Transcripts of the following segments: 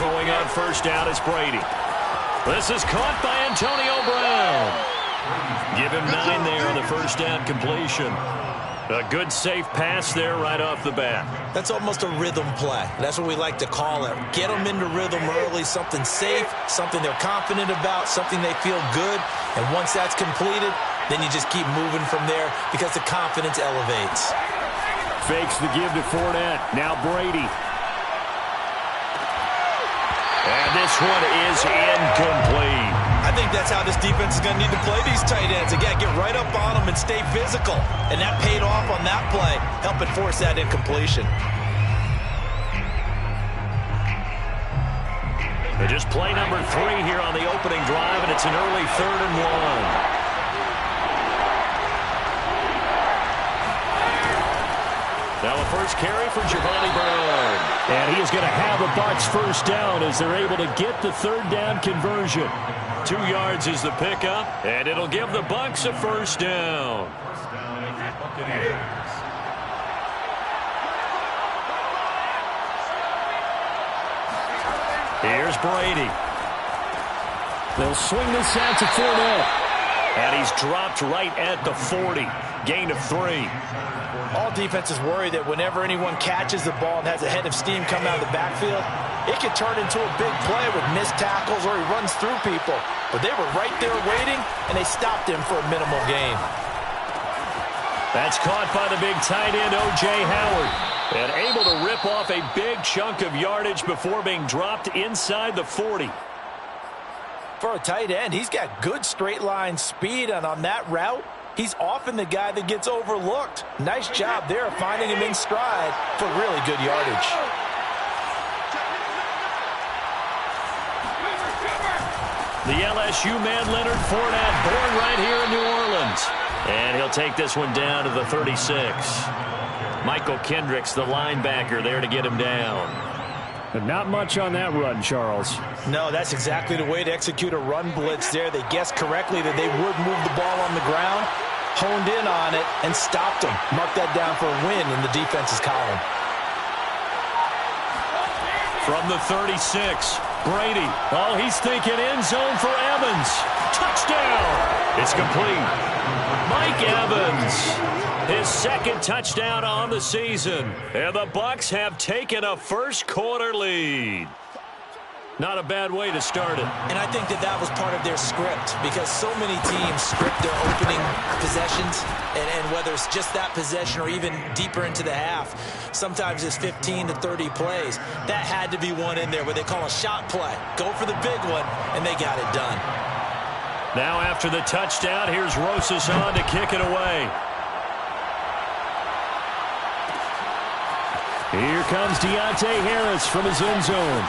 Throwing on first down is Brady. This is caught by Antonio Brown. Give him 9 there on the first down completion. A good, safe pass there right off the bat. That's almost a rhythm play. That's what we like to call it. Get them into rhythm early, something safe, something they're confident about, something they feel good. And once that's completed, then you just keep moving from there because the confidence elevates. Fakes the give to Fournette. Now Brady. And this one is incomplete. I think that's how this defense is going to need to play these tight ends. Again, get right up on them and stay physical. And that paid off on that play, helping force that incompletion. Just play number 3 here on the opening drive, and it's an early 3rd and 1. Now a first carry for Giovanni Bernard. And he is going to have a Bucs first down as they're able to get the 3rd down conversion. 2 yards is the pickup, and it'll give the Bucs a first down. Here's Brady. They'll swing this out to Fournette. And he's dropped right at the 40. Gain of 3. All defenses worry that whenever anyone catches the ball and has a head of steam come out of the backfield, it could turn into a big play with missed tackles or he runs through people. But they were right there waiting, and they stopped him for a minimal gain. That's caught by the big tight end, O.J. Howard. And able to rip off a big chunk of yardage before being dropped inside the 40. For a tight end, he's got good straight line speed, and on that route, he's often the guy that gets overlooked. Nice job there of finding him in stride for really good yardage. The LSU man, Leonard Fournette, born right here in New Orleans. And he'll take this one down to the 36. Michael Kendricks, the linebacker, there to get him down. But not much on that run, Charles. No, that's exactly the way to execute a run blitz there. They guessed correctly that they would move the ball on the ground, honed in on it, and stopped them. Mark that down for a win in the defense's column. From the 36, Brady. Oh, he's thinking end zone for Evans. Touchdown. It's complete. Mike Evans. His 2nd touchdown on the season. And the Bucs have taken a first-quarter lead. Not a bad way to start it. And I think that was part of their script because so many teams script their opening possessions, and whether it's just that possession or even deeper into the half, sometimes it's 15 to 30 plays. That had to be one in there where they call a shot play. Go for the big one, and they got it done. Now after the touchdown, here's Rosas on to kick it away. Here comes Deontay Harris from his end zone.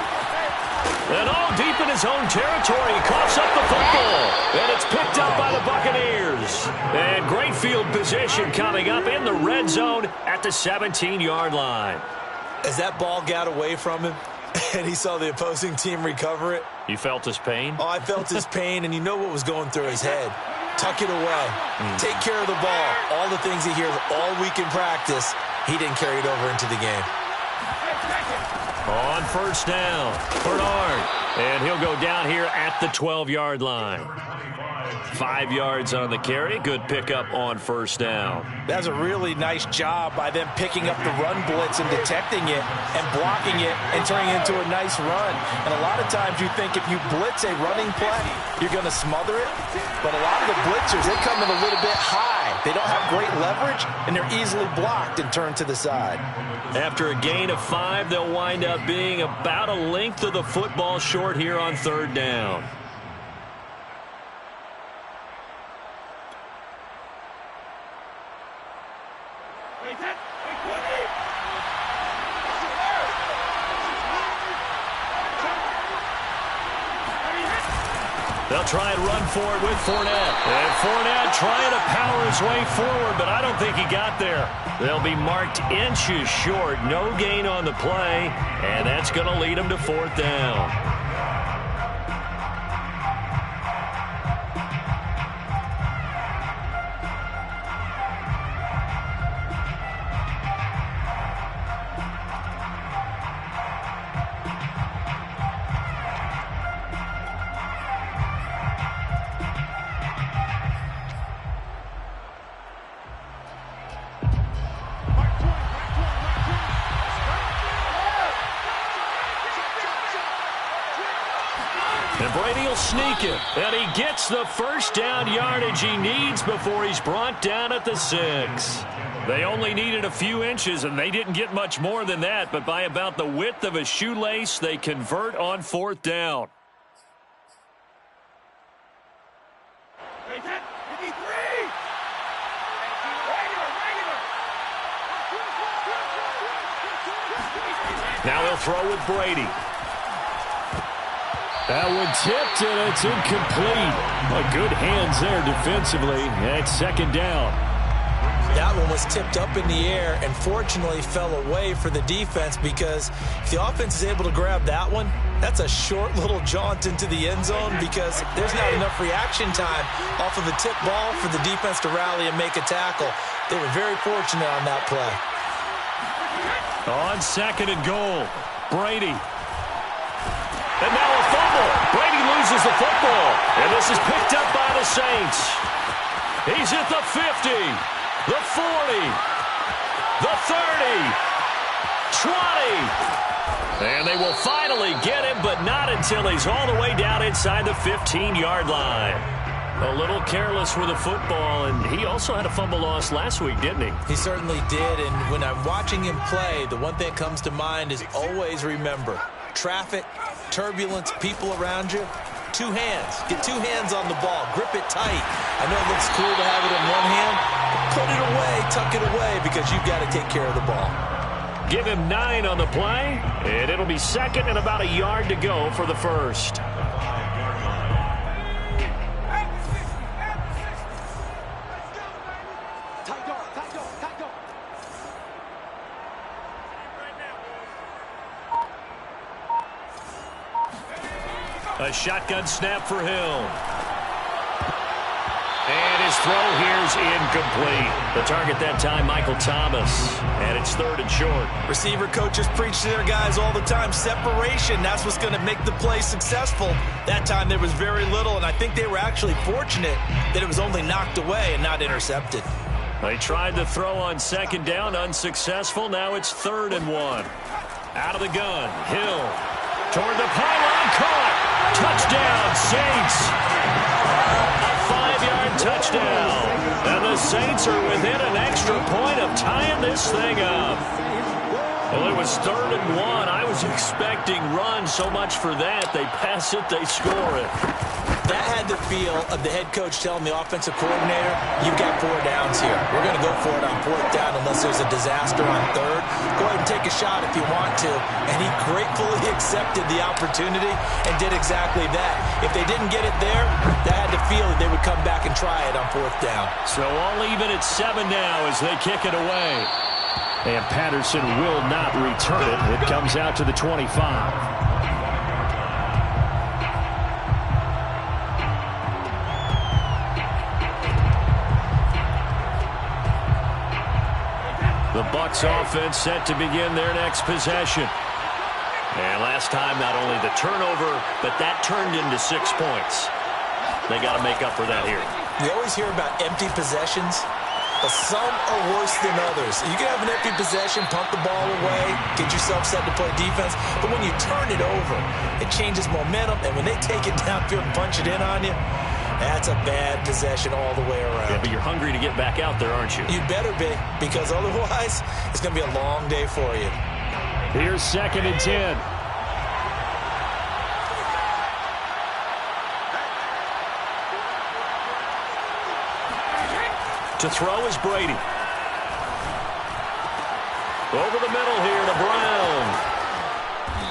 And all deep in his own territory, he coughs up the football. And it's picked up by the Buccaneers. And great field position coming up in the red zone at the 17-yard line. As that ball got away from him and he saw the opposing team recover it. You felt his pain? Oh, I felt his pain, and you know what was going through his head. Tuck it away. Take care of the ball. All the things he hears all week in practice, he didn't carry it over into the game. On first down, Bernard. And he'll go down here at the 12-yard line. 5 yards on the carry. Good pickup on first down. That's a really nice job by them picking up the run blitz and detecting it and blocking it and turning it into a nice run. And a lot of times you think if you blitz a running play, you're going to smother it. But a lot of the blitzers, they come in a little bit high. They don't have great leverage, and they're easily blocked and turned to the side. After a gain of 5, they'll wind up being about a length of the football short here on third down. They'll try and run for it with Fournette. And Fournette trying to power his way forward, but I don't think he got there. They'll be marked inches short. No gain on the play, and that's going to lead them to fourth down. And Brady will sneak it. And he gets the first down yardage he needs before he's brought down at the 6. They only needed a few inches, and they didn't get much more than that. But by about the width of a shoelace, they convert on 4th down. Now they'll throw with Brady. That one tipped, and it's incomplete. Well, good hands there defensively. And it's 2nd down. That one was tipped up in the air and fortunately fell away for the defense, because if the offense is able to grab that one, that's a short little jaunt into the end zone, because there's not enough reaction time off of a tip ball for the defense to rally and make a tackle. They were very fortunate on that play. On 2nd and goal, Brady. And now a fumble. Brady loses the football. And this is picked up by the Saints. He's at the 50, the 40, the 30, 20. And they will finally get him, but not until he's all the way down inside the 15-yard line. A little careless with the football, and he also had a fumble loss last week, didn't he? He certainly did, and when I'm watching him play, the one thing that comes to mind is always remember, traffic, turbulence, people around you, 2 hands. Get 2 hands on the ball. Grip it tight. I know it looks cool to have it in one hand, but put it away, tuck it away, because you've got to take care of the ball. Give him 9 on the play, and it'll be 2nd and about a yard to go for the first. A shotgun snap for Hill. And his throw here's incomplete. The target that time, Michael Thomas. And it's 3rd and short. Receiver coaches preach to their guys all the time. Separation, that's what's going to make the play successful. That time there was very little, and I think they were actually fortunate that it was only knocked away and not intercepted. They tried to throw on 2nd down, unsuccessful. Now it's 3rd and 1. Out of the gun, Hill. Toward the pylon, caught. Touchdown, Saints. A 5-yard touchdown. And the Saints are within an extra point of tying this thing up. Well, it was 3rd and 1. I was expecting run, so much for that. They pass it, they score it. That had the feel of the head coach telling the offensive coordinator, you've got 4 downs here. We're going to go for it on 4th down unless there's a disaster on 3rd. Go ahead and take a shot if you want to. And he gratefully accepted the opportunity and did exactly that. If they didn't get it there, they had the feel that they would come back and try it on 4th down. So all even at 7 now as they kick it away. And Patterson will not return it. It comes out to the 25. The Bucs offense set to begin their next possession. And last time, not only the turnover, but that turned into 6 points. They got to make up for that here. We always hear about empty possessions, but some are worse than others. You can have an empty possession, punt the ball away, get yourself set to play defense, but when you turn it over, it changes momentum, and when they take it downfield and punch it in on you, that's a bad possession all the way around. Yeah, but you're hungry to get back out there, aren't you? You better be, because otherwise, it's going to be a long day for you. Here's 2nd and 10. To throw is Brady. Over the middle here to Brown.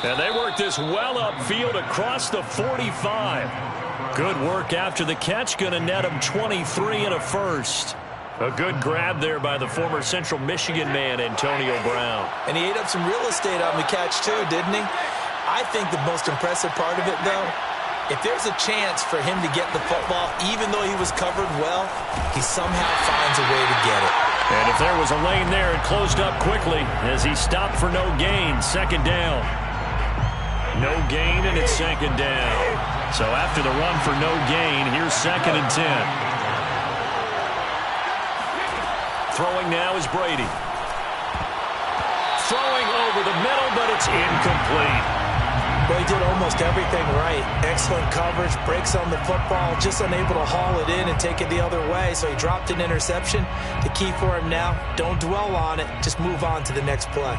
And they work this well upfield across the 45. Good work after the catch. Going to net him 23 and a first. A good grab there by the former Central Michigan man, Antonio Brown. And he ate up some real estate on the catch, too, didn't he? I think the most impressive part of it, though, if there's a chance for him to get the football, even though he was covered well, he somehow finds a way to get it. And if there was a lane there, it closed up quickly as he stopped for no gain. 2nd down. No gain, and it's 2nd down. So after the run for no gain, here's 2nd and 10. Throwing now is Brady. Throwing over the middle, but it's incomplete. Well, he did almost everything right. Excellent coverage, breaks on the football, just unable to haul it in and take it the other way. So he dropped an interception. The key for him now, don't dwell on it. Just move on to the next play.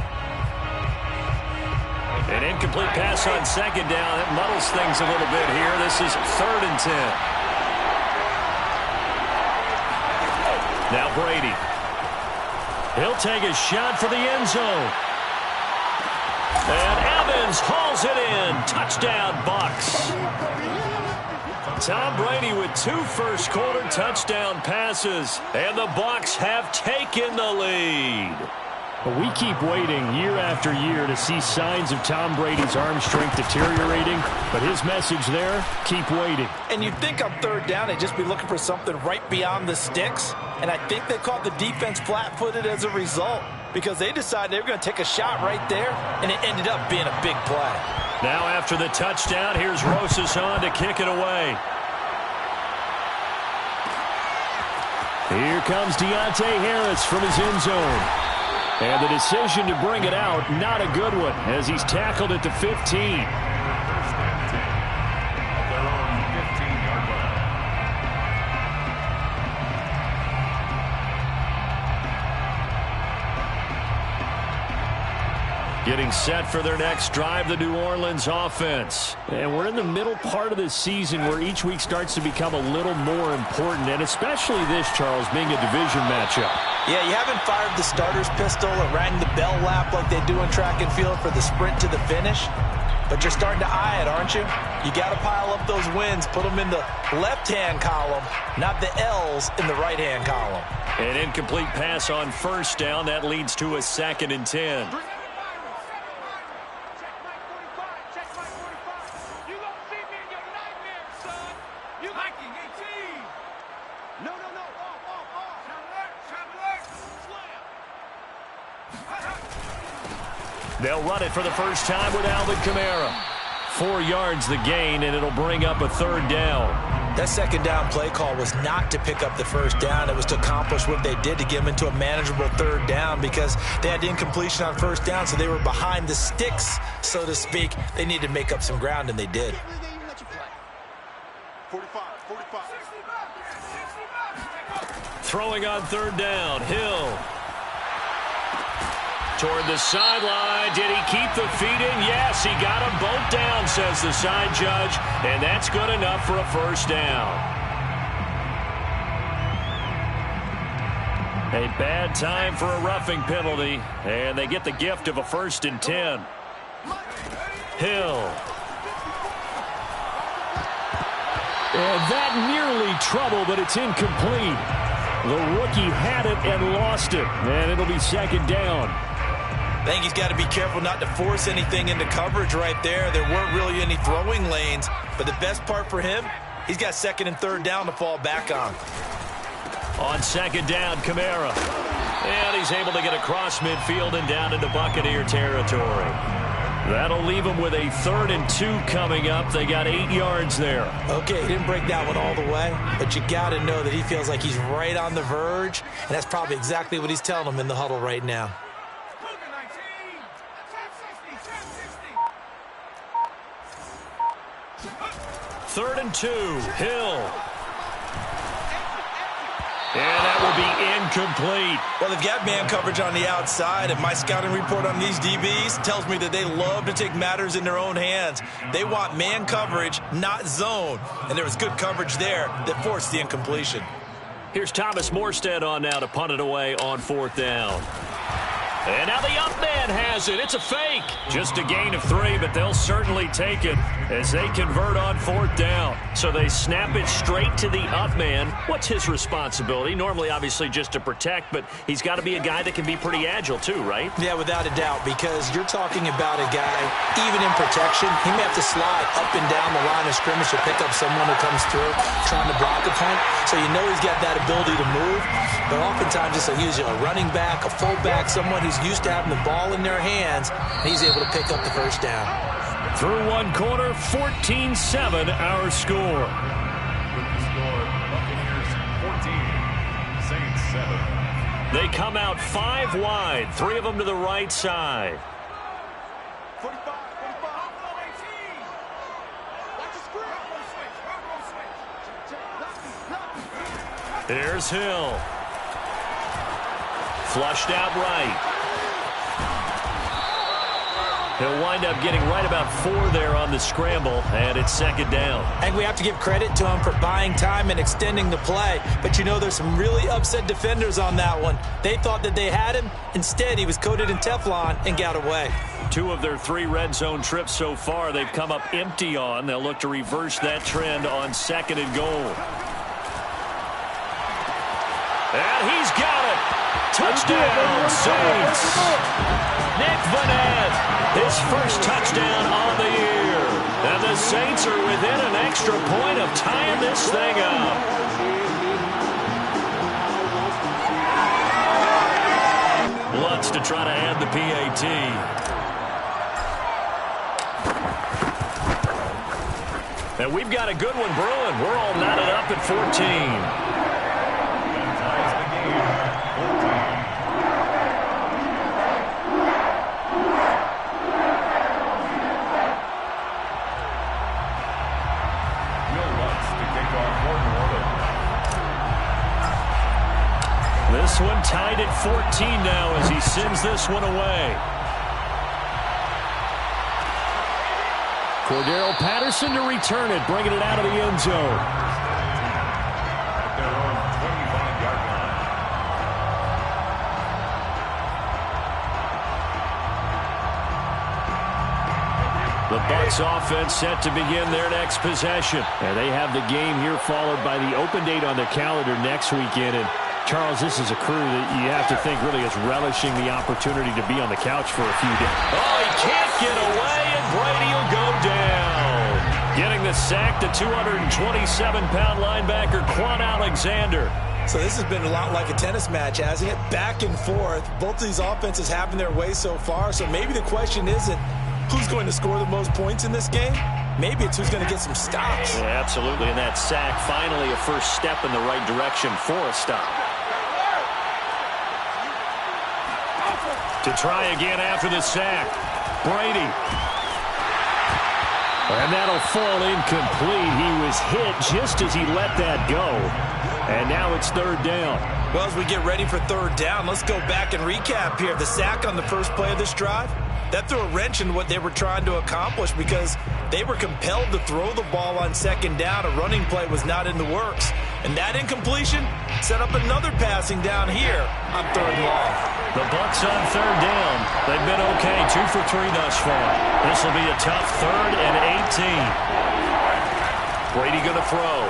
An incomplete pass on second down. It muddles things a little bit here. This is 3rd and 10. Now Brady. He'll take a shot for the end zone. And Evans hauls it in. Touchdown, Bucs. Tom Brady with 2 first-quarter touchdown passes. And the Bucs have taken the lead. But we keep waiting year after year to see signs of Tom Brady's arm strength deteriorating. But his message there, keep waiting. And you'd think on 3rd down they'd just be looking for something right beyond the sticks. And I think they caught the defense flat-footed as a result, because they decided they were going to take a shot right there, and it ended up being a big play. Now after the touchdown, here's Rosas on to kick it away. Here comes Deontay Harris from his end zone. And the decision to bring it out, not a good one, as he's tackled at the 15. Getting set for their next drive, the New Orleans offense. And we're in the middle part of the season where each week starts to become a little more important, and especially this, Charles, being a division matchup. Yeah, you haven't fired the starter's pistol or rang the bell lap like they do in track and field for the sprint to the finish, but you're starting to eye it, aren't you? You got to pile up those wins, put them in the left-hand column, not the L's in the right-hand column. An incomplete pass on 1st down. That leads to a 2nd and 10. They'll run it for the first time with Alvin Kamara. 4 yards the gain, and it'll bring up a 3rd down. That 2nd down play call was not to pick up the 1st down. It was to accomplish what they did, to get them into a manageable 3rd down, because they had incompletion on 1st down, so they were behind the sticks, so to speak. They needed to make up some ground, and they did. 45. Throwing on 3rd down, Hill. Toward the sideline. Did he keep the feet in? Yes, he got them both down, says the side judge, and that's good enough for a 1st down. A bad time for a roughing penalty, and they get the gift of a 1st and 10. Hill. And that nearly trouble, but it's incomplete. The rookie had it and lost it, and it'll be 2nd down. I think he's got to be careful not to force anything into coverage right there. There weren't really any throwing lanes, but the best part for him, he's got 2nd and 3rd down to fall back on. On 2nd down, Kamara. And he's able to get across midfield and down into Buccaneer territory. That'll leave them with a 3rd and 2 coming up. They got 8 yards there. Okay, he didn't break that one all the way, but you got to know that he feels like he's right on the verge, and that's probably exactly what he's telling them in the huddle right now. 3rd and 2, Hill. And that will be incomplete. Well, they've got man coverage on the outside, and my scouting report on these DBs tells me that they love to take matters in their own hands. They want man coverage, not zone. And there was good coverage there that forced the incompletion. Here's Thomas Morstead on now to punt it away on 4th down. And now the up man has it. It's a fake. Just a gain of 3, but they'll certainly take it as they convert on 4th down. So they snap it straight to the up man. What's his responsibility? Normally, obviously, just to protect, but he's got to be a guy that can be pretty agile too, right? Yeah, without a doubt, because you're talking about a guy, even in protection, he may have to slide up and down the line of scrimmage to pick up someone who comes through trying to block a punt. So you know he's got that ability to move, but oftentimes it's usually a running back, a fullback, someone who's used to having the ball in their hands, and he's able to pick up the 1st down. Through 1 quarter, 14-7 our score. Buccaneers 14, Saints 7. They come out 5 wide, 3 of them to the right side. 45. Here's Hill. Flushed out right. He'll wind up getting right about 4 there on the scramble, and it's second down. I think we have to give credit to him for buying time and extending the play. But, you know, there's some really upset defenders on that one. They thought that they had him. Instead, he was coated in Teflon and got away. 2 of their 3 red zone trips so far they've come up empty on. They'll look to reverse that trend on second and goal. And he's got it. Touchdown, Saints. Nick Vanette, his first touchdown on the year. And the Saints are within an extra point of tying this thing up. Lutz to try to add the PAT. And we've got a good one brewing. We're all knotted up at 14. This one tied at 14 now as he sends this one away. Cordero Patterson to return it, bringing it out of the end zone. The Bucs offense set to begin their next possession. And they have the game here followed by the open date on their calendar next weekend. And Charles, this is a crew that you have to think really is relishing the opportunity to be on the couch for a few days. Oh, he can't get away, and Brady will go down. Getting the sack, the 227-pound linebacker, Quan Alexander. So this has been a lot like a tennis match, hasn't it? Back and forth. Both of these offenses having their way so far. So maybe the question isn't who's going to score the most points in this game. Maybe it's who's going to get some stops. Yeah, absolutely. And that sack, finally a first step in the right direction for a stop. To try again after the sack. Brady. And that'll fall incomplete. He was hit just as he let that go. And now it's third down. Well, as we get ready for third down, let's go back and recap here. The sack on the first play of this drive, that threw a wrench in what they were trying to accomplish because they were compelled to throw the ball on second down. A running play was not in the works. And that incompletion set up another passing down here on third and long. The Bucs on third down. They've been okay, 2 for 3 thus far. This will be a tough 3rd and 18. Brady going to throw.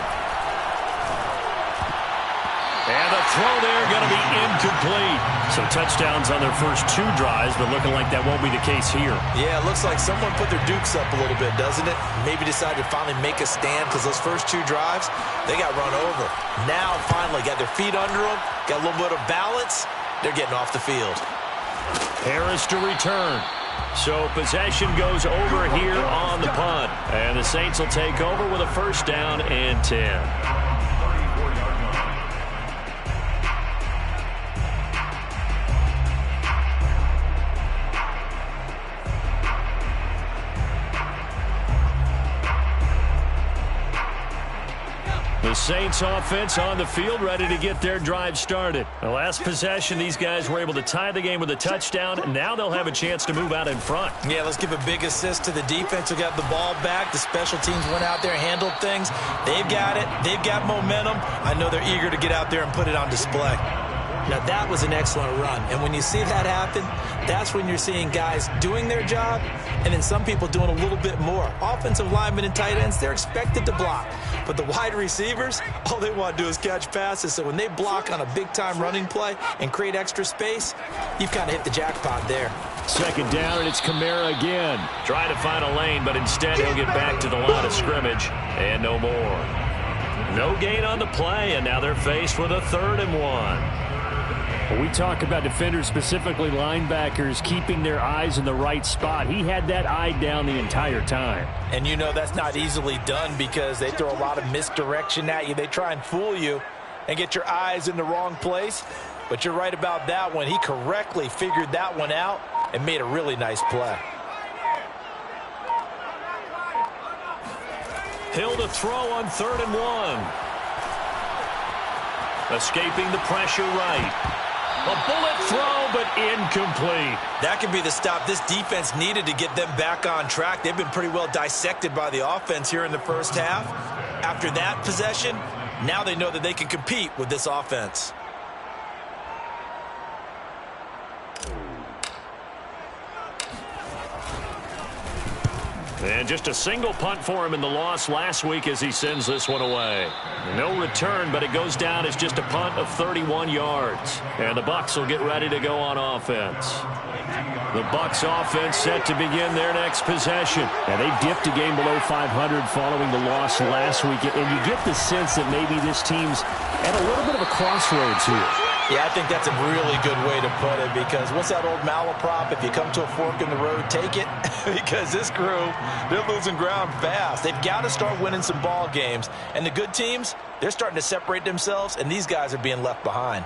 And the throw there going to be incomplete. So touchdowns on their first 2 drives, but looking like that won't be the case here. Yeah, it looks like someone put their dukes up a little bit, doesn't it? Maybe decided to finally make a stand because those first 2 drives, they got run over. Now, finally, got their feet under them, got a little bit of balance. They're getting off the field. Harris to return. So possession goes over here on the punt. And the Saints will take over with a first down and 10. The Saints offense on the field ready to get their drive started. The last possession, these guys were able to tie the game with a touchdown. Now they'll have a chance to move out in front. Yeah, let's give a big assist to the defense who got the ball back. The special teams went out there and handled things. They've got it. They've got momentum. I know they're eager to get out there and put it on display. Now, that was an excellent run. And when you see that happen, that's when you're seeing guys doing their job and then some people doing a little bit more. Offensive linemen and tight ends, they're expected to block. But the wide receivers, all they want to do is catch passes. So when they block on a big-time running play and create extra space, you've kind of hit the jackpot there. Second down, and it's Kamara again. Trying to find a lane, but instead he'll get back to the line of scrimmage. And no more. No gain on the play, and now they're faced with a 3rd and 1. We talk about defenders, specifically linebackers, keeping their eyes in the right spot. He had that eye down the entire time. And you know that's not easily done because they throw a lot of misdirection at you. They try and fool you and get your eyes in the wrong place. But you're right about that one. He correctly figured that one out and made a really nice play. Hill to throw on 3rd and 1. Escaping the pressure right. A bullet throw, but incomplete. That could be the stop this defense needed to get them back on track. They've been pretty well dissected by the offense here in the first half. After that possession, now they know that they can compete with this offense. And just a single punt for him in the loss last week as he sends this one away. No return, but it goes down as just a punt of 31 yards. And the Bucs will get ready to go on offense. The Bucs offense set to begin their next possession. And they dipped a game below 500 following the loss last week. And you get the sense that maybe this team's at a little bit of a crossroads here. Yeah, I think that's a really good way to put it, because what's that old malaprop? If you come to a fork in the road, take it. Because this crew, they're losing ground fast. They've got to start winning some ball games. And the good teams, they're starting to separate themselves, and these guys are being left behind.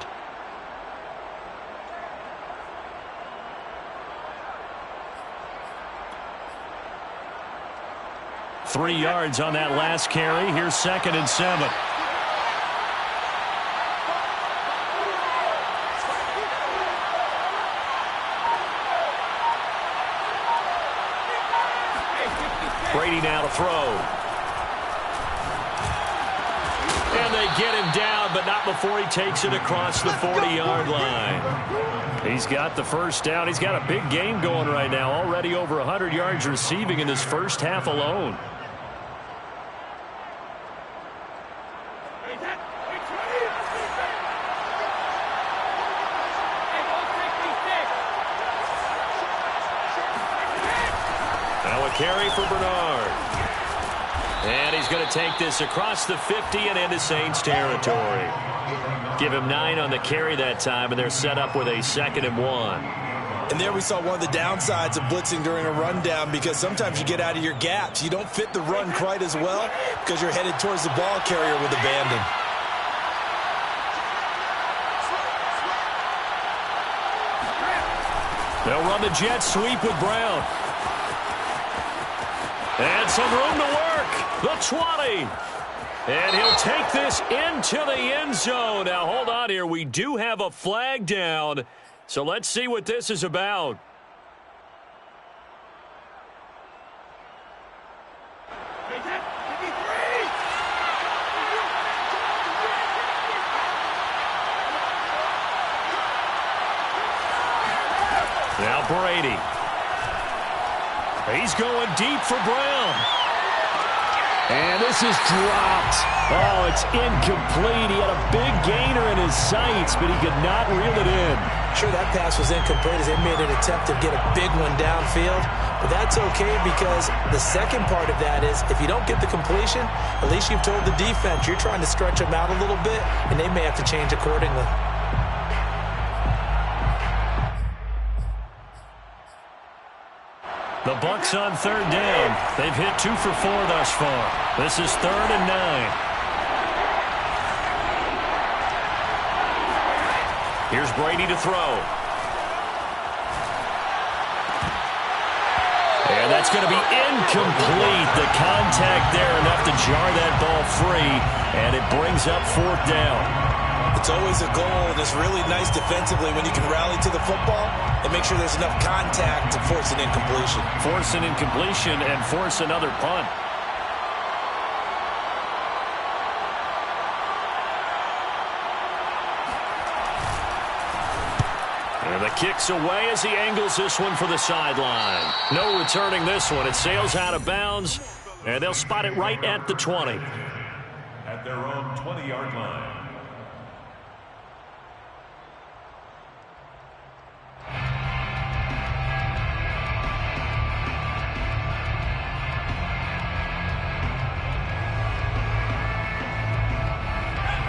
Three yards on that last carry. Here's 2nd and 7. Brady now to throw. And they get him down, but not before he takes it across the 40-yard line. He's got the first down. He's got a big game going right now. Already over 100 yards receiving in this first half alone. Carry for Bernard. And he's going to take this across the 50 and into Saints territory. Give him 9 on the carry that time, and they're set up with a 2nd and 1. And there we saw one of the downsides of blitzing during a rundown, because sometimes you get out of your gaps. You don't fit the run quite as well because you're headed towards the ball carrier with abandon. They'll run the jet sweep with Brown. And some room to work. The 20. And he'll take this into the end zone. Now, hold on here. We do have a flag down. So let's see what this is about. Now Brady. He's going deep for Brown. And this is dropped. Oh, it's incomplete. He had a big gainer in his sights, but he could not reel it in. Sure, that pass was incomplete as they made an attempt to get a big one downfield. But that's okay, because the second part of that is if you don't get the completion, at least you've told the defense you're trying to stretch them out a little bit, and they may have to change accordingly. The Bucs on 3rd down. They've hit 2 for 4 thus far. This is 3rd and 9. Here's Brady to throw. And that's going to be incomplete. The contact there enough to jar that ball free, and it brings up 4th down. It's always a goal, and it's really nice defensively when you can rally to the football and make sure there's enough contact to force an incompletion. Force an incompletion and force another punt. And the kick's away as he angles this one for the sideline. No returning this one. It sails out of bounds, and they'll spot it right at the 20. At their own 20-yard line.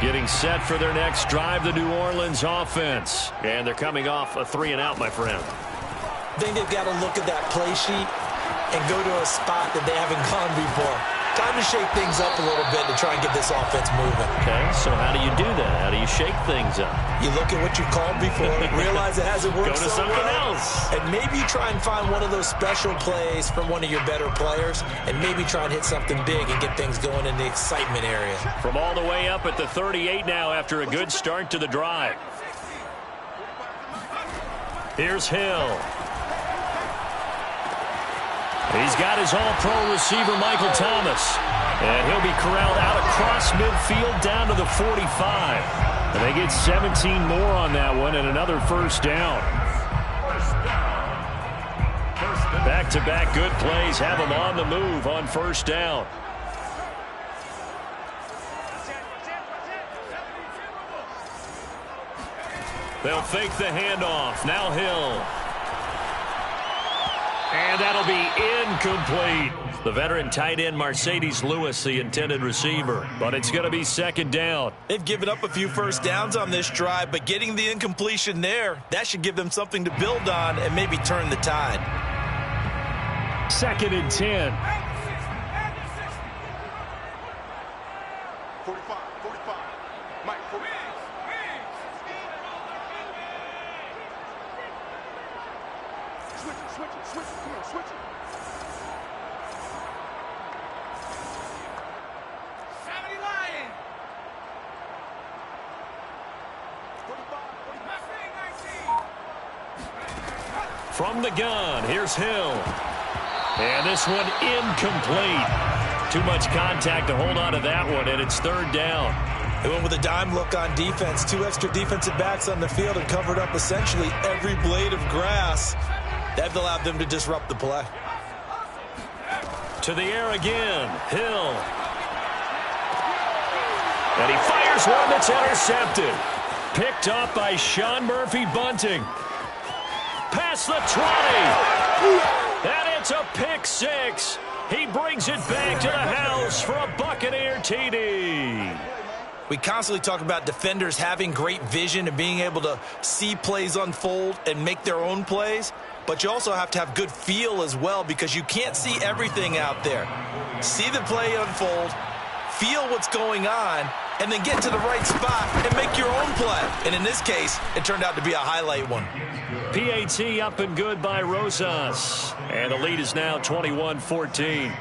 Getting set for their next drive, the New Orleans offense. And they're coming off a 3-and-out, my friend. I think they've got to look at that play sheet and go to a spot that they haven't gone before. Time to shake things up a little bit to try and get this offense moving. Okay, so how do you do that? How do you shake things up? You look at what you called before, realize it hasn't worked Go to so something well, else. and maybe try and find one of those special plays from one of your better players, and maybe try and hit something big and get things going in the excitement area. From all the way up at the 38 now after a good start to the drive. Here's Hill. He's got his all-pro receiver, Michael Thomas. And he'll be corralled out across midfield down to the 45. And they get 17 more on that one and another first down. Back-to-back good plays have them on the move on first down. They'll fake the handoff. Now Hill. And that'll be incomplete. The veteran tight end Mercedes Lewis, the intended receiver. But it's going to be second down. They've given up a few first downs on this drive, but getting the incompletion there, that should give them something to build on and maybe turn the tide. Second and 10. 45. Mike, 45. Switch it. Come on, switch it. 70 Lion. 45. From the gun, here's Hill. And this one incomplete. Too much contact to hold on to that one, and it's third down. They went with a dime look on defense. 2 extra defensive backs on the field and covered up essentially every blade of grass. That allowed them to disrupt the play. To the air again, Hill. And he fires one that's intercepted. Picked up by Sean Murphy-Bunting. Past the 20. And it's a pick six. He brings it back to the house for a Buccaneer TD. We constantly talk about defenders having great vision and being able to see plays unfold and make their own plays. But you also have to have good feel as well because you can't see everything out there. See the play unfold, feel what's going on, and then get to the right spot and make your own play. And in this case, it turned out to be a highlight one. PAT up and good by Rosas. And the lead is now 21-14.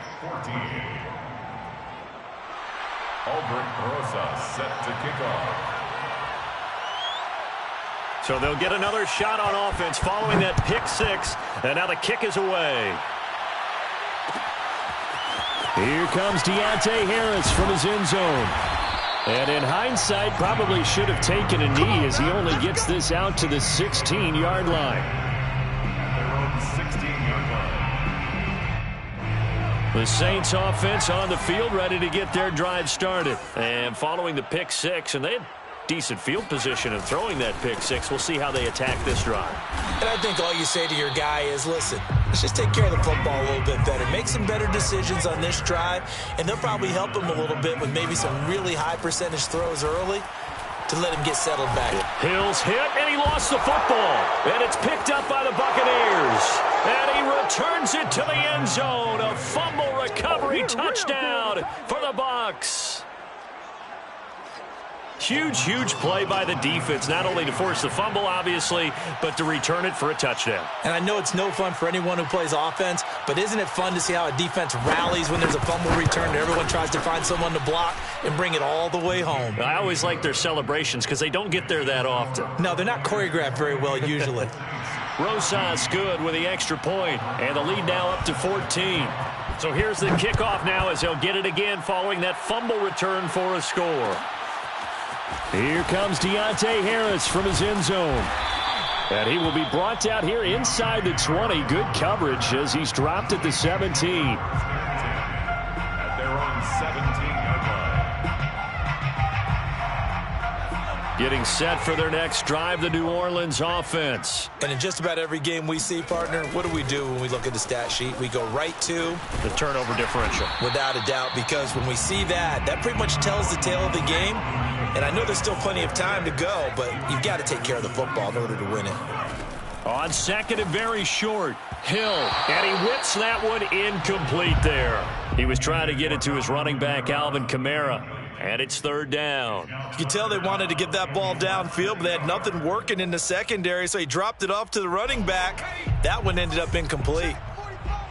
Albert Rosas set to kick off. So they'll get another shot on offense following that pick six. And now the kick is away. Here comes Deontay Harris from his end zone. And in hindsight, probably should have taken a knee as he only gets this out to the 16-yard line. Their own 16-yard line. The Saints offense on the field ready to get their drive started. And following the pick six, and they had decent field position in throwing that pick six. We'll see how they attack this drive. And I think all you say to your guy is, listen, let's just take care of the football a little bit better. Make some better decisions on this drive, and they'll probably help him a little bit with maybe some really high percentage throws early to let him get settled back. Hill's hit, and he lost the football. And it's picked up by the Buccaneers. And he returns it to the end zone. A fumble recovery touchdown for the Bucs. Huge play by the defense, not only to force the fumble, obviously, but to return it for a touchdown. And I know it's no fun for anyone who plays offense, but isn't it fun to see how a defense rallies when there's a fumble return and everyone tries to find someone to block and bring it all the way home? I always like their celebrations because they don't get there that often. No, they're not choreographed very well usually. Rosas good with the extra point, and the lead now up to 14. So here's the kickoff now as they'll get it again following that fumble return for a score. Here comes Deontay Harris from his end zone. And he will be brought out here inside the 20. Good coverage as he's dropped at the 17. At their own 17-yard line. Getting set for their next drive, the New Orleans offense. And in just about every game we see, partner, what do when we look at the stat sheet? We go right to The turnover differential. without a doubt, because when we see that, that pretty much tells the tale of the game. And I know there's still plenty of time to go, but you've got to take care of the football in order to win it. On second and very short, Hill, and he whips that one incomplete there. He was trying to get it to his running back, Alvin Kamara, and it's third down. You can tell they wanted to get that ball downfield, but they had nothing working in the secondary, so he dropped it off to the running back. That one ended up incomplete.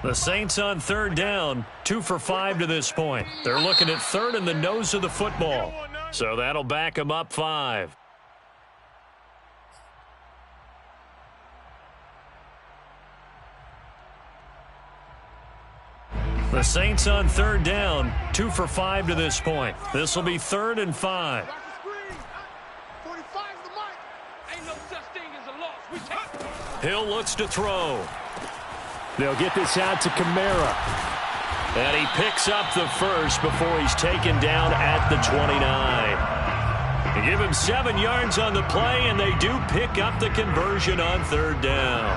The Saints on third down, 2 for 5 to this point. They're looking at third in the nose of the football, so that'll back them up 5. The Saints on third down, 2 for 5 to this point. This will be 3rd and 5. 45 the mic. Ain't no such thing as a loss. We take it. Hill looks to throw. They'll get this out to Kamara. And he picks up the first before he's taken down at the 29. They give him 7 yards on the play, and they do pick up the conversion on third down.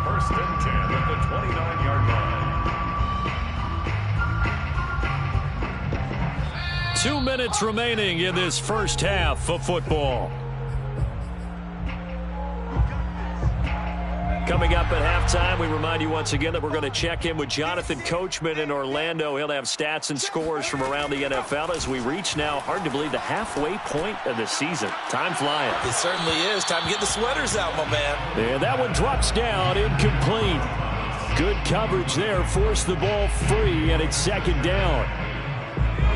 1st and 10 at the 29-yard line. 2 minutes remaining in this first half of football. Coming up at halftime, we remind you once again that we're going to check in with Jonathan Coachman in Orlando. He'll have stats and scores from around the NFL as we reach now, hard to believe, the halfway point of the season. Time flying. It certainly is. Time to get the sweaters out, my man. And that one drops down, incomplete. Good coverage there, forced the ball free, and it's second down.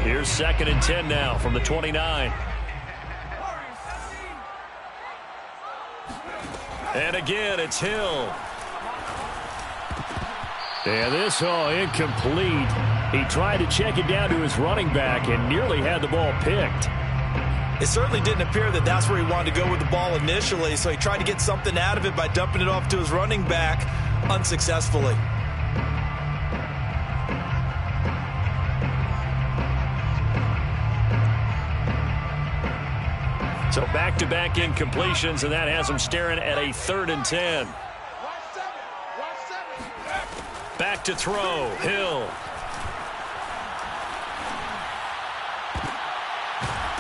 Here's 2nd and 10 now from the 29. And again, it's Hill. And this all incomplete. He tried to check it down to his running back and nearly had the ball picked. It certainly didn't appear that that's where he wanted to go with the ball initially, so he tried to get something out of it by dumping it off to his running back unsuccessfully. So back-to-back incompletions, and that has him staring at a 3rd and 10. Back to throw, Hill.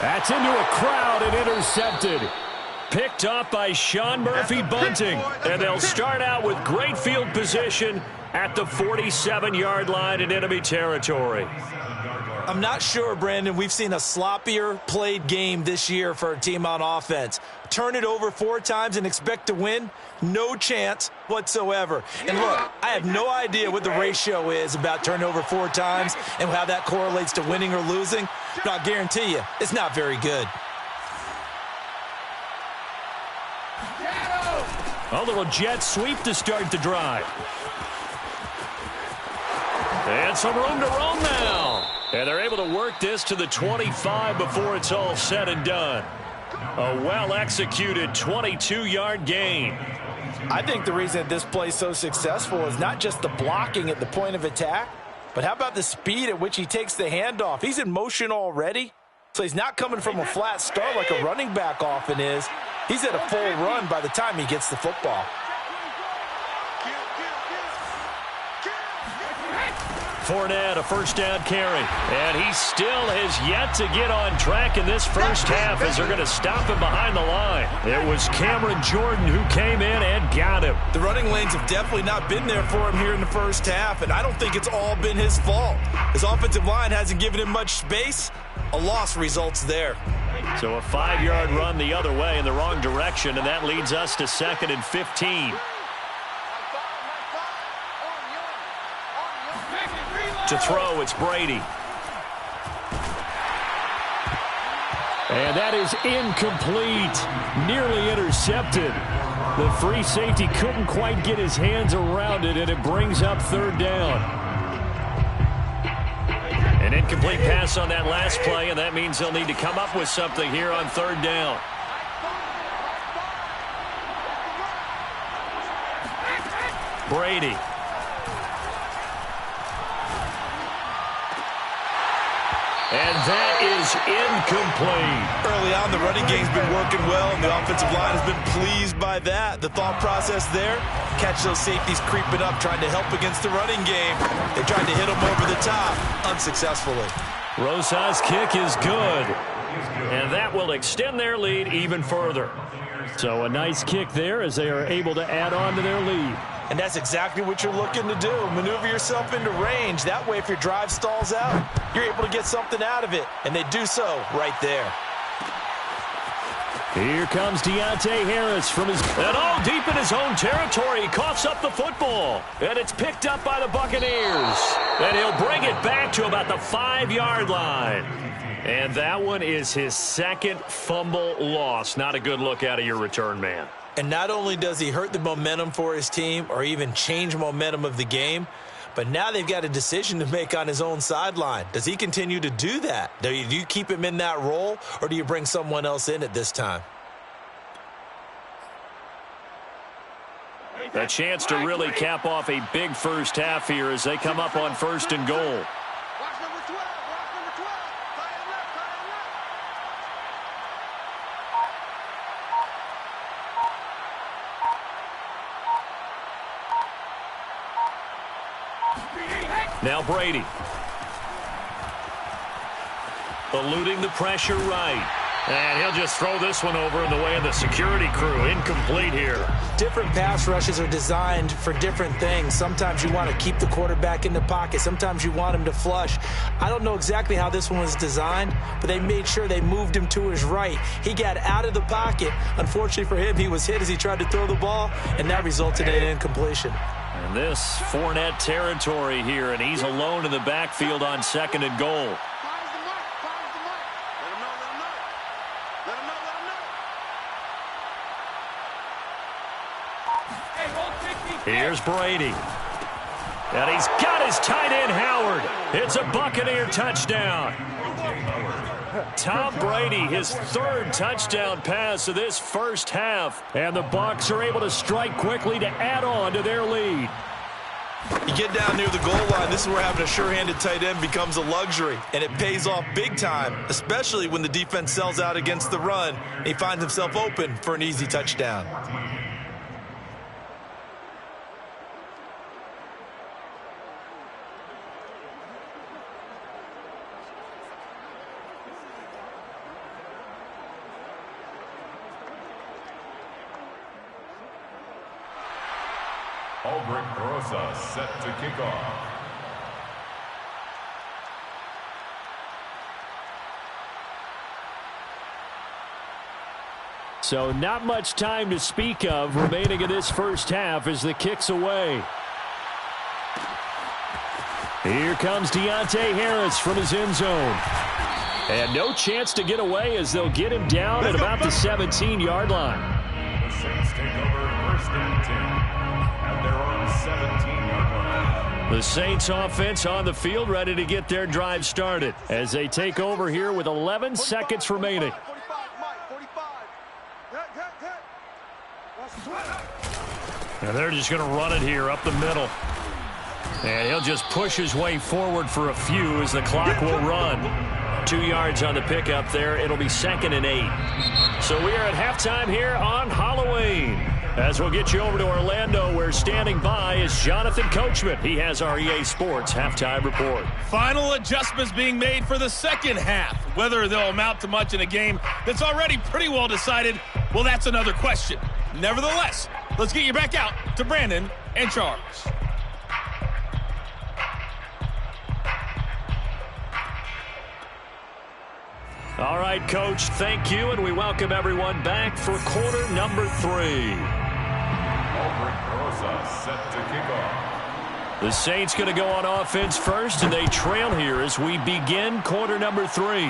That's into a crowd and intercepted. Picked off by Sean Murphy-Bunting, and they'll start out with great field position at the 47-yard line in enemy territory. I'm not sure, Brandon, we've seen a sloppier played game this year for a team on offense. Turn it over 4 times and expect to win? No chance whatsoever. And look, I have no idea what the ratio is about turning over 4 times and how that correlates to winning or losing, but I'll guarantee you, it's not very good. A little jet sweep to start the drive. And some room to roam now. And they're able to work this to the 25 before it's all said and done. A well-executed 22-yard gain. I think the reason that this play is so successful is not just the blocking at the point of attack, but how about the speed at which he takes the handoff? He's in motion already, so he's not coming from a flat start like a running back often is. He's at a full run by the time he gets the football. Fournette, a first down carry. And he still has yet to get on track in this first half as they're going to stop him behind the line. It was Cameron Jordan who came in and got him. The running lanes have definitely not been there for him here in the first half, and I don't think it's all been his fault. His offensive line hasn't given him much space. A loss results there. So a 5-yard run the other way in the wrong direction, and that leads us to 2nd and 15. To throw, it's Brady. And that is incomplete. Nearly intercepted. The free safety couldn't quite get his hands around it, and it brings up 3rd down. An incomplete pass on that last play, and that means they'll need to come up with something here on 3rd down. Brady. And that is incomplete. Early on, the running game's been working well, and the offensive line has been pleased by that. The thought process there, catch those safeties creeping up, trying to help against the running game. They tried to hit them over the top, unsuccessfully. Rosa's kick is good. And that will extend their lead even further. So a nice kick there as they are able to add on to their lead. And that's exactly what you're looking to do. Maneuver yourself into range. That way, if your drive stalls out, you're able to get something out of it. And they do so right there. Here comes Deontay Harris from his... And all deep in his own territory. He coughs up the football. And it's picked up by the Buccaneers. And he'll bring it back to about the 5-yard line. And that one is his second fumble loss. Not a good look out of your return man. And not only does he hurt the momentum for his team or even change momentum of the game, but now they've got a decision to make on his own sideline. Does he continue to do that? Do you keep him in that role, or do you bring someone else in at this time? A chance to really cap off a big first half here as they come up on 1st and goal. Watch number 12. Watch number 12. Tie it left. Now Brady. Eluding the pressure right. And he'll just throw this one over in the way of the security crew. Incomplete here. Different pass rushes are designed for different things. Sometimes you want to keep the quarterback in the pocket. Sometimes you want him to flush. I don't know exactly how this one was designed, but they made sure they moved him to his right. He got out of the pocket. Unfortunately for him, he was hit as he tried to throw the ball, and that resulted in an incompletion. And this Fournette territory here, and he's alone in the backfield on 2nd and goal. Fires the mark. Let him know. Here's Brady. And he's got his tight end, Howard. It's a Buccaneer touchdown. Tom Brady, his 3rd touchdown pass of this first half. And the Bucs are able to strike quickly to add on to their lead. You get down near the goal line, this is where having a sure-handed tight end becomes a luxury, and it pays off big time, especially when the defense sells out against the run, and he finds himself open for an easy touchdown. Albrecht Rosa set to kick off. So not much time to speak of remaining in this first half as the kick's away. Here comes Deontay Harris from his end zone. And no chance to get away as they'll get him down at about the 17-yard line. The Saints take over 1st and 10. And they're on 17-yard line. The Saints offense on the field ready to get their drive started as they take over here with 11 seconds remaining. 45, Mike, 45. And they're just going to run it here up the middle. And he'll just push his way forward for a few as the clock will run. 2 yards on the pickup there. It'll be 2nd and 8. So we are at halftime here on Halloween. As we'll get you over to Orlando, where standing by is Jonathan Coachman. He has our EA Sports halftime report. Final adjustments being made for the second half. Whether they'll amount to much in a game that's already pretty well decided, well, that's another question. Nevertheless, let's get you back out to Brandon and Charles. All right, Coach, thank you, and we welcome everyone back for quarter number 3. Albrecht Rosa set to kick off. The Saints going to go on offense first, and they trail here as we begin quarter number 3.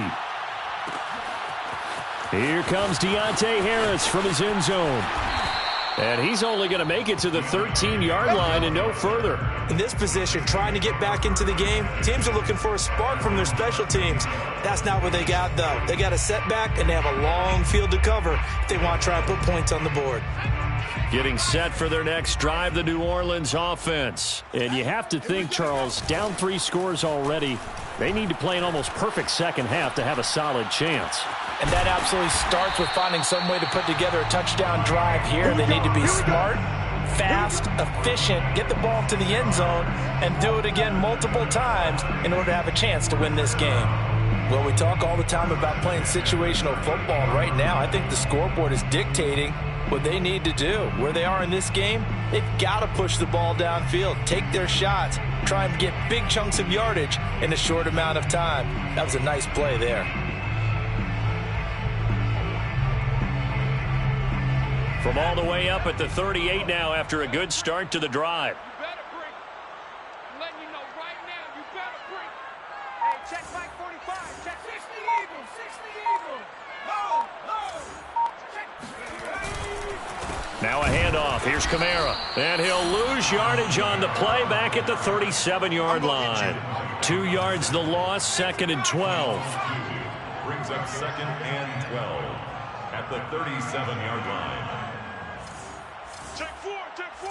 Here comes Deontay Harris from his end zone. And he's only going to make it to the 13-yard line and no further. In this position, trying to get back into the game, teams are looking for a spark from their special teams. That's not what they got, though. They got a setback, and they have a long field to cover if they want to try and put points on the board. Getting set for their next drive, the New Orleans offense. And you have to think, Charles, down 3 scores already. They need to play an almost perfect second half to have a solid chance. And that absolutely starts with finding some way to put together a touchdown drive here. They need to be smart, fast, efficient, get the ball to the end zone, and do it again multiple times in order to have a chance to win this game. Well, we talk all the time about playing situational football. Right now, I think the scoreboard is dictating what they need to do. Where they are in this game, they've got to push the ball downfield, take their shots, try and get big chunks of yardage in a short amount of time. That was a nice play there. From all the way up at the 38 now after a good start to the drive. You better bring. I'm letting you know right now, you better bring. Hey, check Mike 45. Check 60 Eagles. 60 Eagles. Ho, ho. Check. Now a handoff. Here's Kamara. And he'll lose yardage on the play back at the 37-yard line. 2 yards the loss, 2nd and 12. Brings up 2nd and 12 at the 37-yard line. Check 4. Check 4.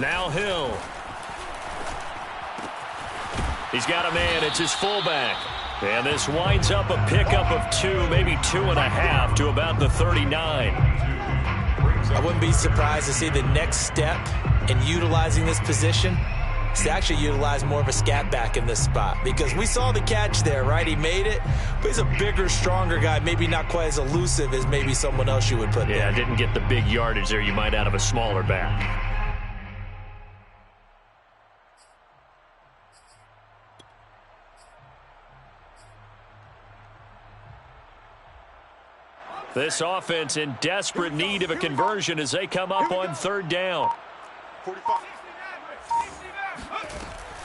Now Hill. He's got a man. It's his fullback. And this winds up a pickup of 2, maybe 2.5 to about the 39. I wouldn't be surprised to see the next step in utilizing this position is to actually utilize more of a scat back in this spot, because we saw the catch there, right? He made it, but he's a bigger, stronger guy, maybe not quite as elusive as maybe someone else you would put there. Yeah, didn't get the big yardage there you might out of a smaller back. This offense in desperate need of a conversion as they come up on 3rd down. 45.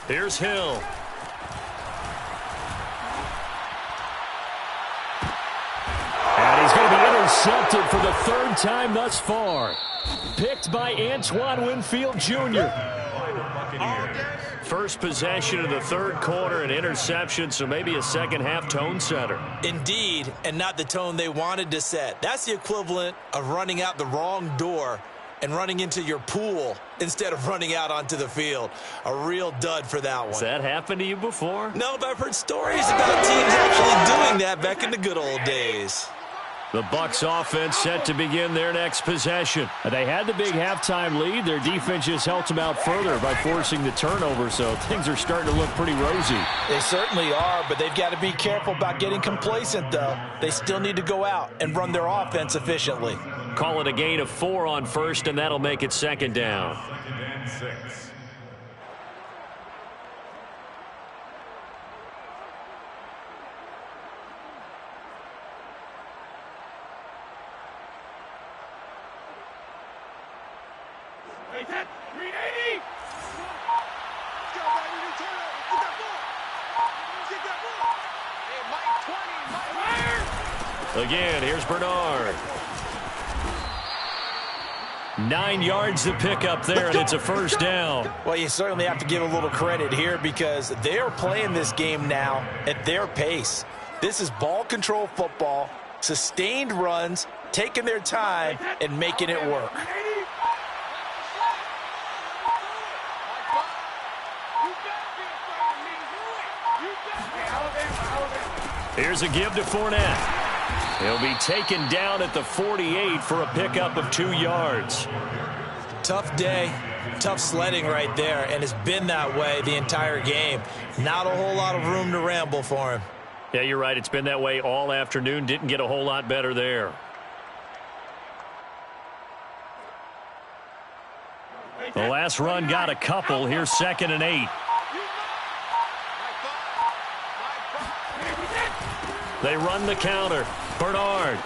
Here's Hill. And he's going to be intercepted for the 3rd time thus far. Picked by Antoine Winfield Jr. First possession of the 3rd quarter, an interception, so maybe a second-half tone setter. Indeed, and not the tone they wanted to set. That's the equivalent of running out the wrong door and running into your pool instead of running out onto the field. A real dud for that one. Has that happened to you before? No, but I've heard stories about teams actually doing that back in the good old days. The Bucs offense set to begin their next possession. They had the big halftime lead. Their defense just helped them out further by forcing the turnover, so things are starting to look pretty rosy. They certainly are, but they've got to be careful about getting complacent, though. They still need to go out and run their offense efficiently. Call it a gain of 4 on 1st, and that'll make it 2nd down. 2nd and 6. Hey, Ted, 380. Go, baby, new turnover. Get that ball. Get that ball. Hey, Mike 20. Mike. Again, here's Bernard. 9 yards to pick up there, and it's a 1st down. Well, you certainly have to give a little credit here because they're playing this game now at their pace. This is ball control football, sustained runs, taking their time, and making it work. Here's a give to Fournette. He'll be taken down at the 48 for a pickup of 2 yards. Tough day, tough sledding right there, and it's been that way the entire game. Not a whole lot of room to ramble for him. Yeah, you're right. It's been that way all afternoon. Didn't get a whole lot better there. The last run got a couple. Here's 2nd and 8. They run the counter. Bernard.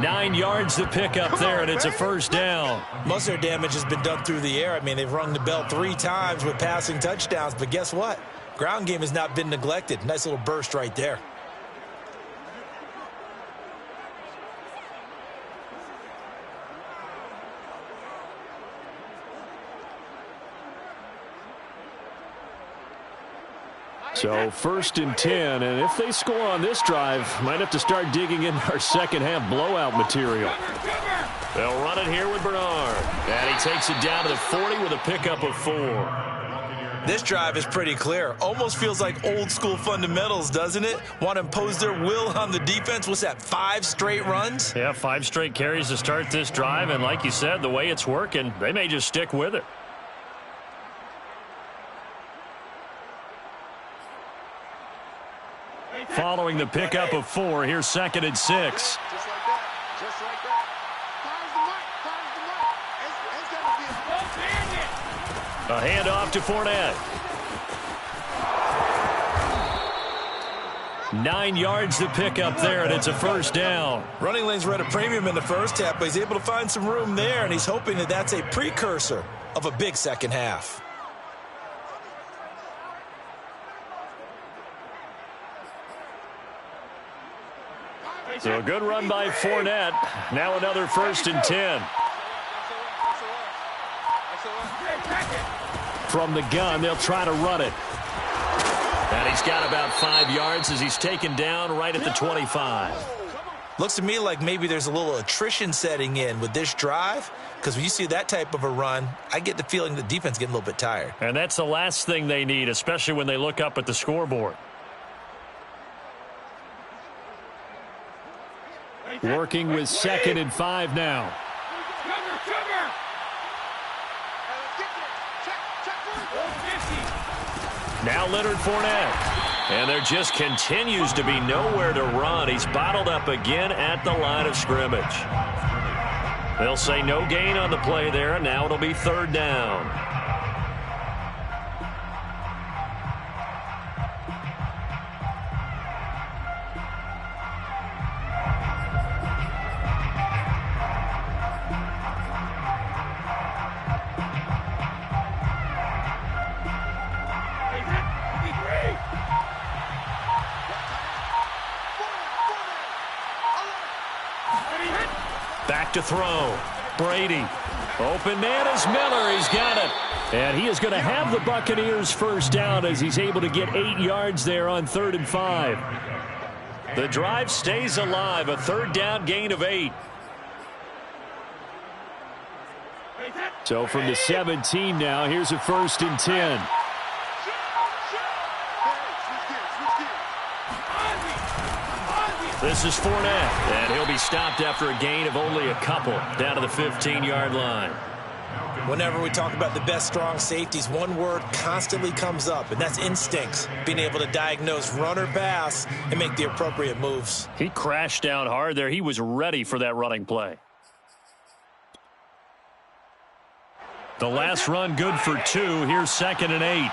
9 yards to pick up there, and it's a 1st down. Most of their damage has been done through the air. I mean, they've rung the bell 3 times with passing touchdowns, but guess what? Ground game has not been neglected. Nice little burst right there. So 1st and 10, and if they score on this drive, might have to start digging in our second-half blowout material. They'll run it here with Bernard. And he takes it down to the 40 with a pickup of 4. This drive is pretty clear. Almost feels like old-school fundamentals, doesn't it? Want to impose their will on the defense. What's that, 5 straight runs? Yeah, 5 straight carries to start this drive, and like you said, the way it's working, they may just stick with it. following the pickup of 4. Here's 2nd and 6. Just like that. Just like that. Fires the mic. Fires the mic. It's going to be A handoff to Fournette. 9 yards to pick up there, and it's a first down. Running lanes were at a premium in the first half, but he's able to find some room there, and he's hoping that that's a precursor of a big second half. So a good run by Fournette. Now another 1st and 10. From the gun, they'll try to run it. And he's got about 5 yards as he's taken down right at the 25. Looks to me like maybe there's a little attrition setting in with this drive, because when you see that type of a run, I get the feeling the defense is getting a little bit tired. And that's the last thing they need, especially when they look up at the scoreboard. Working with 2nd and 5 now. Now Leonard Fournette. And there just continues to be nowhere to run. He's bottled up again at the line of scrimmage. They'll say no gain on the play there, and now it'll be 3rd down. Back to throw. Brady. Open man is Miller. He's got it. And he is going to have the Buccaneers first down as he's able to get 8 yards there on 3rd and 5. The drive stays alive. A 3rd down gain of 8. So from the 17 now, here's a 1st and 10. This is Fournette, and he'll be stopped after a gain of only a couple down to the 15-yard line. Whenever we talk about the best strong safeties, one word constantly comes up, and that's instincts. Being able to diagnose run or pass and make the appropriate moves. He crashed down hard there. He was ready for that running play. The last run good for 2. Here's 2nd and 8.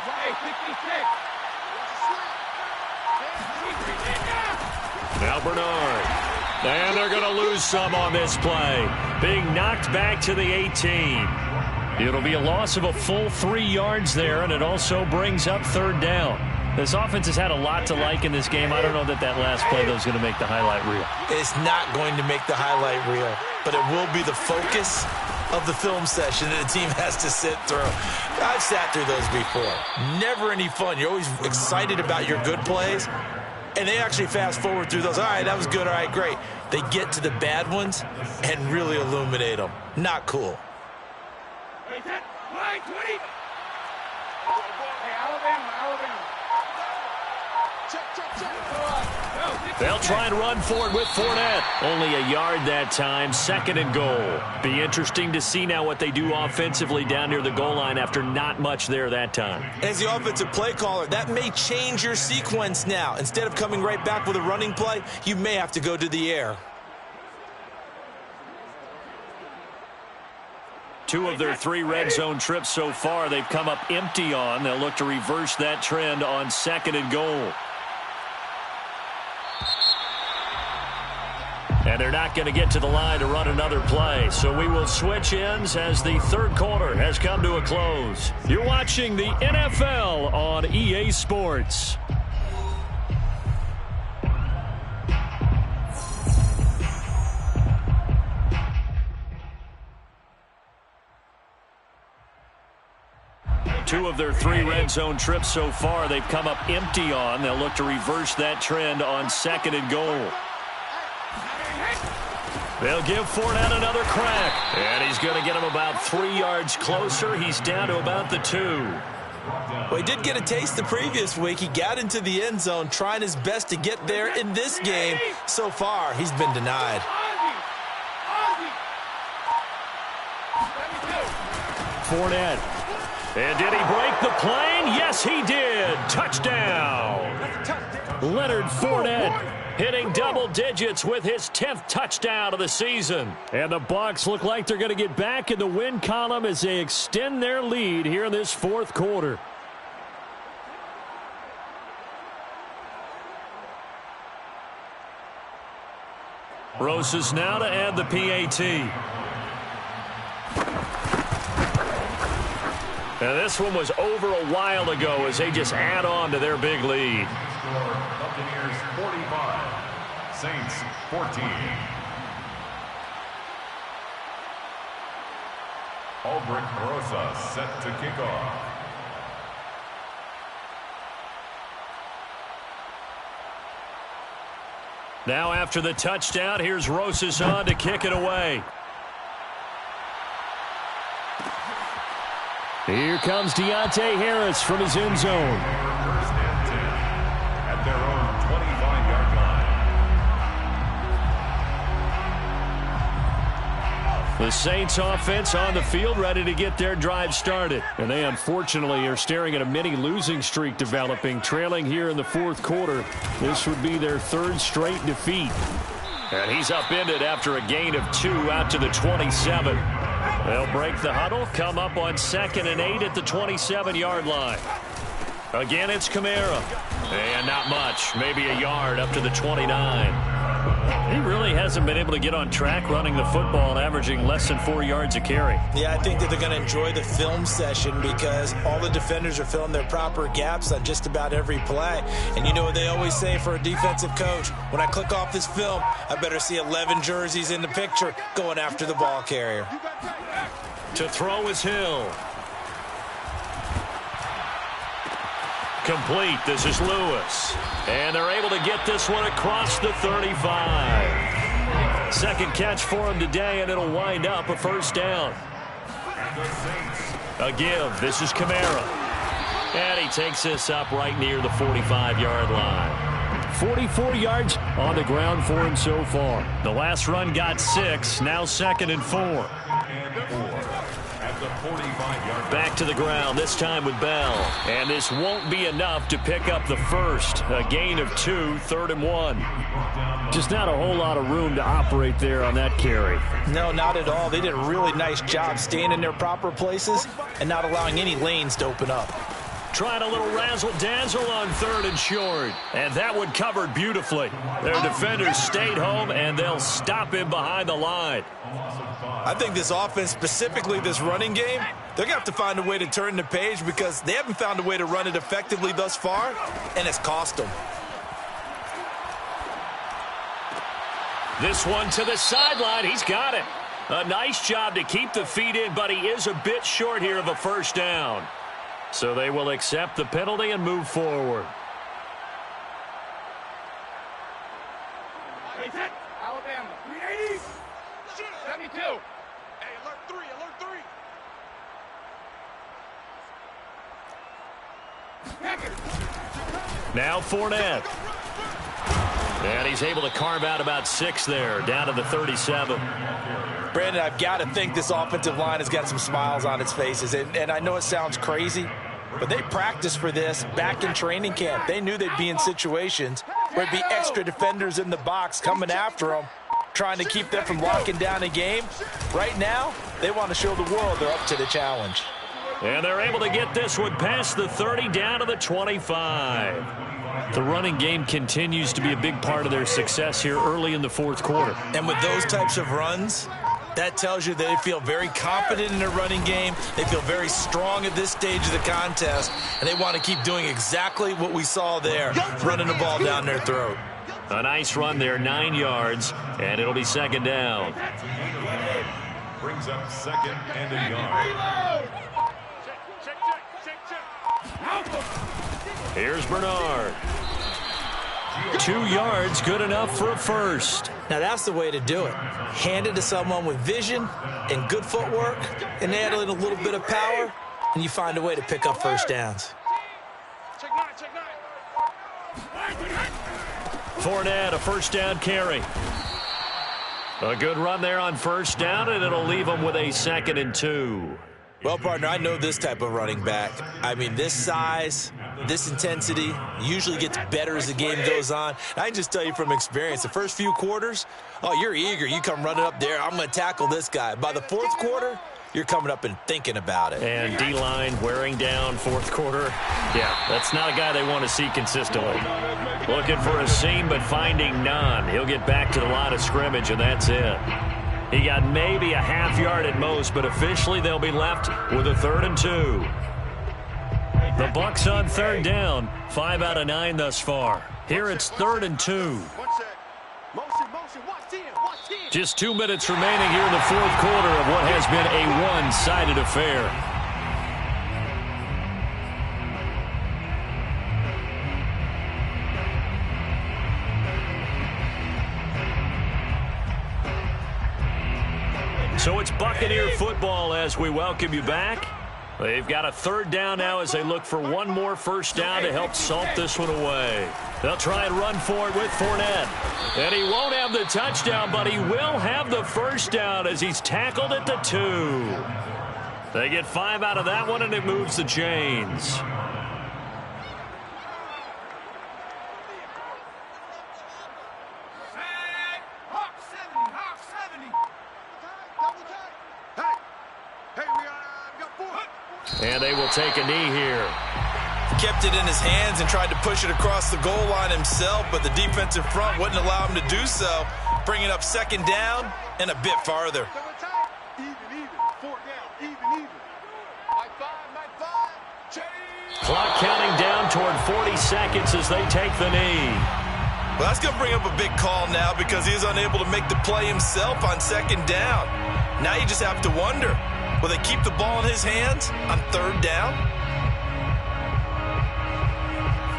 Now Bernard. And they're going to lose some on this play. Being knocked back to the 18. It'll be a loss of a full 3 yards there, and it also brings up 3rd down. This offense has had a lot to like in this game. I don't know that last play, though, is going to make the highlight reel. It's not going to make the highlight reel, but it will be the focus of the film session that the team has to sit through. I've sat through those before. Never any fun. You're always excited about your good plays. And they actually fast forward through those. All right, that was good. All right, great. They get to the bad ones and really illuminate them. Not cool. They'll try and run for it with Fournette. Only a yard that time. 2nd and goal. Be interesting to see now what they do offensively down near the goal line after not much there that time. As the offensive play caller, that may change your sequence now. Instead of coming right back with a running play, you may have to go to the air. 2 of their 3 red zone trips so far they've come up empty on. They'll look to reverse that trend on 2nd and goal. And they're not going to get to the line to run another play. So we will switch ends as the 3rd quarter has come to a close. You're watching the NFL on EA Sports. Two of their 3 red zone trips so far they've come up empty on. They'll look to reverse that trend on 2nd and goal. They'll give Fournette another crack. And he's going to get him about 3 yards closer. He's down to about the 2. Well, he did get a taste the previous week. He got into the end zone trying his best to get there in this game. So far, he's been denied. Fournette. And did he break the plane? Yes, he did. Touchdown. Leonard Fournette hitting double digits with his 10th touchdown of the season. And the Bucs look like they're going to get back in the win column as they extend their lead here in this fourth quarter. Rosas now to add the PAT. And this one was over a while ago as they just add on to their big lead. Buccaneers 45, Saints 14. Albrecht Rosas set to kick off. Now after the touchdown, here's Rosas on to kick it away. Here comes Deontay Harris from his end zone. First and 10 at their own 25-yard line. The Saints offense on the field ready to get their drive started. And they unfortunately are staring at a mini losing streak developing, trailing here in the fourth quarter. This would be their third straight defeat. And he's upended after a gain of 2 out to the 27. They'll break the huddle, come up on 2nd and 8 at the 27-yard line. Again, it's Kamara. And not much, maybe a yard up to the 29. He really hasn't been able to get on track running the football, averaging less than 4 yards a carry. Yeah, I think that they're going to enjoy the film session because all the defenders are filling their proper gaps on just about every play. And you know what they always say for a defensive coach? When I click off this film, I better see 11 jerseys in the picture going after the ball carrier. To throw is Hill. Complete. This is Lewis. And they're able to get this one across the 35. Second catch for him today, and it'll wind up a first down. A give. This is Kamara. And he takes this up right near the 45-yard line. 44 yards on the ground for him so far. The last run got 6. Now 2nd and 4. Back to the ground, this time with Bell. And this won't be enough to pick up the first. A gain of 2, 3rd and 1. Just not a whole lot of room to operate there on that carry. No, not at all. They did a really nice job staying in their proper places and not allowing any lanes to open up. Trying a little razzle-dazzle on 3rd and short. And that one covered beautifully. Their defenders stayed home, and they'll stop him behind the line. I think this offense, specifically this running game, they're going to have to find a way to turn the page because they haven't found a way to run it effectively thus far, and it's cost them. This one to the sideline. He's got it. A nice job to keep the feet in, but he is a bit short here of a first down. So they will accept the penalty and move forward. Alabama, 380. 72. Hey, alert 3, alert 3. Now Fournette. And he's able to carve out about 6 there, down to the 37. Brandon, I've got to think this offensive line has got some smiles on its faces. And I know it sounds crazy, but they practiced for this back in training camp. They knew they'd be in situations where it'd be extra defenders in the box coming after them, trying to keep them from locking down a game. Right now, they want to show the world they're up to the challenge. And they're able to get this one past the 30 down to the 25. The running game continues to be a big part of their success here early in the fourth quarter. And with those types of runs, that tells you they feel very confident in their running game. They feel very strong at this stage of the contest, and they want to keep doing exactly what we saw there, running the ball down their throat. A nice run there, 9 yards, and it'll be 2nd down. Brings up 2nd and a yard. Here's Bernard. 2 yards, good enough for a first. Now that's the way to do it. Hand it to someone with vision and good footwork, and add in a little bit of power, and you find a way to pick up first downs. Fournette, a first down carry. A good run there on first down, and it'll leave them with a 2nd and 2. Well, partner, I know this type of running back. I mean, this size, This intensity usually gets better as the game goes on. I can just tell you from experience, the first few quarters, oh, you're eager. You come running up there, I'm going to tackle this guy. By the fourth quarter, you're coming up and thinking about it. And D-line wearing down fourth quarter. Yeah, that's not a guy they want to see consistently. Looking for a seam, but finding none. He'll get back to the line of scrimmage, and that's it. He got maybe a half yard at most, but officially they'll be left with a 3rd and 2. The Bucs on 3rd down, 5 out of 9 thus far. Here it's 3rd and 2. Just 2 minutes remaining here in the fourth quarter of what has been a one-sided affair. So it's Buccaneer football as we welcome you back. They've got a 3rd down now as they look for one more first down to help salt this one away. They'll try and run for it with Fournette. And he won't have the touchdown, but he will have the first down as he's tackled at the 2. They get 5 out of that one, and it moves the chains. And they will take a knee here. Kept it in his hands and tried to push it across the goal line himself, but the defensive front wouldn't allow him to do so, bringing up 2nd down and a bit farther. Clock counting down toward 40 seconds as they take the knee. Well, that's going to bring up a big call now because he is unable to make the play himself on 2nd down. Now you just have to wonder, will they keep the ball in his hands on 3rd down?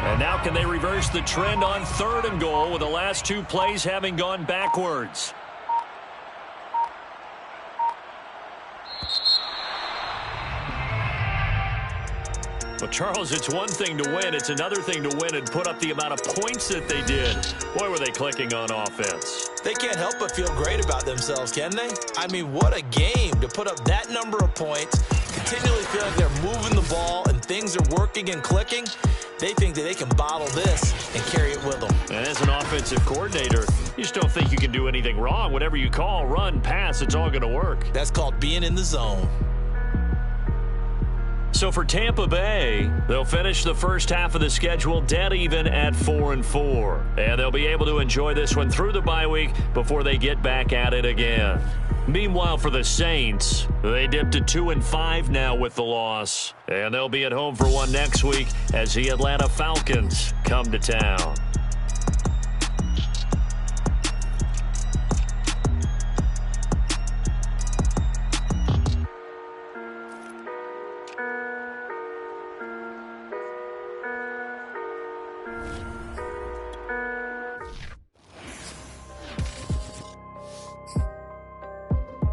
And now can they reverse the trend on 3rd and goal with the last 2 plays having gone backwards? Well, Charles, it's one thing to win. It's another thing to win and put up the amount of points that they did. Boy, were they clicking on offense. They can't help but feel great about themselves, can they? I mean, what a game to put up that number of points, continually feel like they're moving the ball and things are working and clicking. They think that they can bottle this and carry it with them. And as an offensive coordinator, you just don't think you can do anything wrong. Whatever you call, run, pass, it's all going to work. That's called being in the zone. So for Tampa Bay, they'll finish the first half of the schedule dead even at 4-4. And they'll be able to enjoy this one through the bye week before they get back at it again. Meanwhile, for the Saints, they dipped to 2-5 now with the loss. And they'll be at home for one next week as the Atlanta Falcons come to town.